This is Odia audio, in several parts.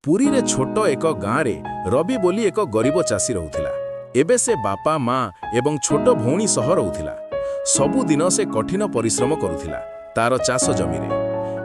ପୁରୀରେ ଛୋଟ ଏକ ଗାଁରେ ରବି ବୋଲି ଏକ ଗରିବ ଚାଷୀ ରହୁଥିଲା। ଏବେ ସେ ବାପା ମା ଏବଂ ଛୋଟ ଭଉଣୀ ସହ ରହୁଥିଲା। ସବୁଦିନ ସେ କଠିନ ପରିଶ୍ରମ କରୁଥିଲା ତାର ଚାଷ ଜମିରେ।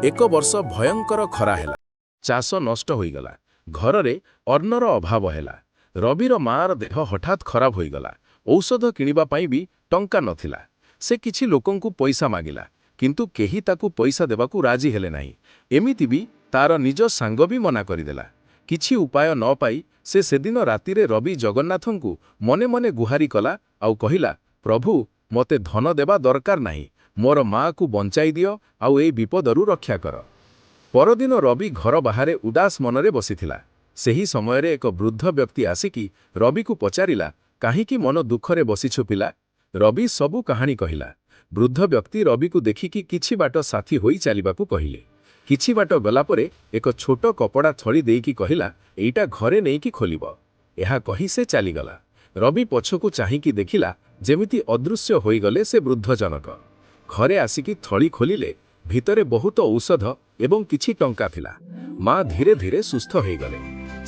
ଏକ ବର୍ଷ ଭୟଙ୍କର ଖରା ହେଲା। ଚାଷ ନଷ୍ଟ ହୋଇଗଲା। ଘରରେ ଅନ୍ନର ଅଭାବ ହେଲା। ରବିର ମାର ଦେହ ହଠାତ୍ ଖରାପ ହୋଇଗଲା। ଔଷଧ କିଣିବା ପାଇଁ ବି ଟଙ୍କା ନଥିଲା। ସେ କିଛି ଲୋକଙ୍କୁ ପଇସା ମାଗିଲା, କିନ୍ତୁ କେହି ତାକୁ ପଇସା ଦେବାକୁ ରାଜି ହେଲେ ନାହିଁ। ଏମିତି ବି ତାର ନିଜ ସାଙ୍ଗ ବି ମନା କରିଦେଲା। କିଛି ଉପାୟ ନ ପାଇ ସେ ସେଦିନ ରାତିରେ ରବି ଜଗନ୍ନାଥଙ୍କୁ ମନେ ମନେ ଗୁହାରି କଲା ଆଉ କହିଲା, ପ୍ରଭୁ, ମୋତେ ଧନ ଦେବା ଦରକାର ନାହିଁ, ମୋର ମାଆକୁ ବଞ୍ଚାଇ ଦିଅ ଆଉ ଏହି ବିପଦରୁ ରକ୍ଷା କର। ପରଦିନ ରବି ଘର ବାହାରେ ଉଦାସ ମନରେ ବସିଥିଲା। ସେହି ସମୟରେ ଏକ ବୃଦ୍ଧ ବ୍ୟକ୍ତି ଆସିକି ରବିକୁ ପଚାରିଲା, କାହିଁକି ମନ ଦୁଃଖରେ ବସିଛୁ ପିଲା? ରବି ସବୁ କାହାଣୀ କହିଲା। ବୃଦ୍ଧ ବ୍ୟକ୍ତି ରବିକୁ ଦେଖିକି କିଛି ବାଟ ସାଥୀ ହୋଇ ଚାଲିବାକୁ କହିଲେ। କିଛି ବାଟ ଗଲା ପରେ ଏକ ଛୋଟ କପଡ଼ା ଥଳି ଦେଇକି କହିଲା, ଏଇଟା ଘରେ ନେଇକି ଖୋଲିବ। ଏହା କହି ସେ ଚାଲିଗଲା। ରବି ପଛକୁ ଚାହିଁକି ଦେଖିଲା, ଯେମିତି ଅଦୃଶ୍ୟ ହୋଇଗଲେ ସେ ବୃଦ୍ଧ ଜଣକ। ଘରେ ଆସିକି ଥଳି ଖୋଲିଲେ। ଭିତରେ ବହୁତ ଔଷଧ ଏବଂ କିଛି ଟଙ୍କା ଥିଲା। ମା ଧୀରେ ଧୀରେ ସୁସ୍ଥ ହୋଇଗଲେ।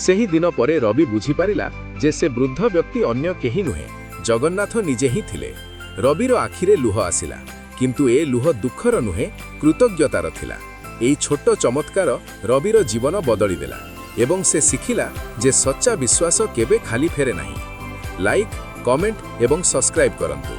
ସେହି ଦିନ ପରେ ରବି ବୁଝିପାରିଲା ଯେ ସେ ବୃଦ୍ଧ ବ୍ୟକ୍ତି ଅନ୍ୟ କେହି ନୁହେଁ, ଜଗନ୍ନାଥ ନିଜେ ହିଁ ଥିଲେ। ରବିର ଆଖିରେ ଲୁହ ଆସିଲା, କିନ୍ତୁ ଏ ଲୁହ ଦୁଃଖର ନୁହେଁ, କୃତଜ୍ଞତାର ଥିଲା। ଏହି ଛୋଟ ଚମତ୍କାର ରବିର ଜୀବନ ବଦଳିଦେଲା ଏବଂ ସେ ଶିଖିଲା ଯେ ସଚ୍ଚା ବିଶ୍ୱାସ କେବେ ଖାଲି ଫେରେ ନାହିଁ। ଲାଇକ୍, କମେଣ୍ଟ ଏବଂ ସବସ୍କ୍ରାଇବ୍ କରନ୍ତୁ।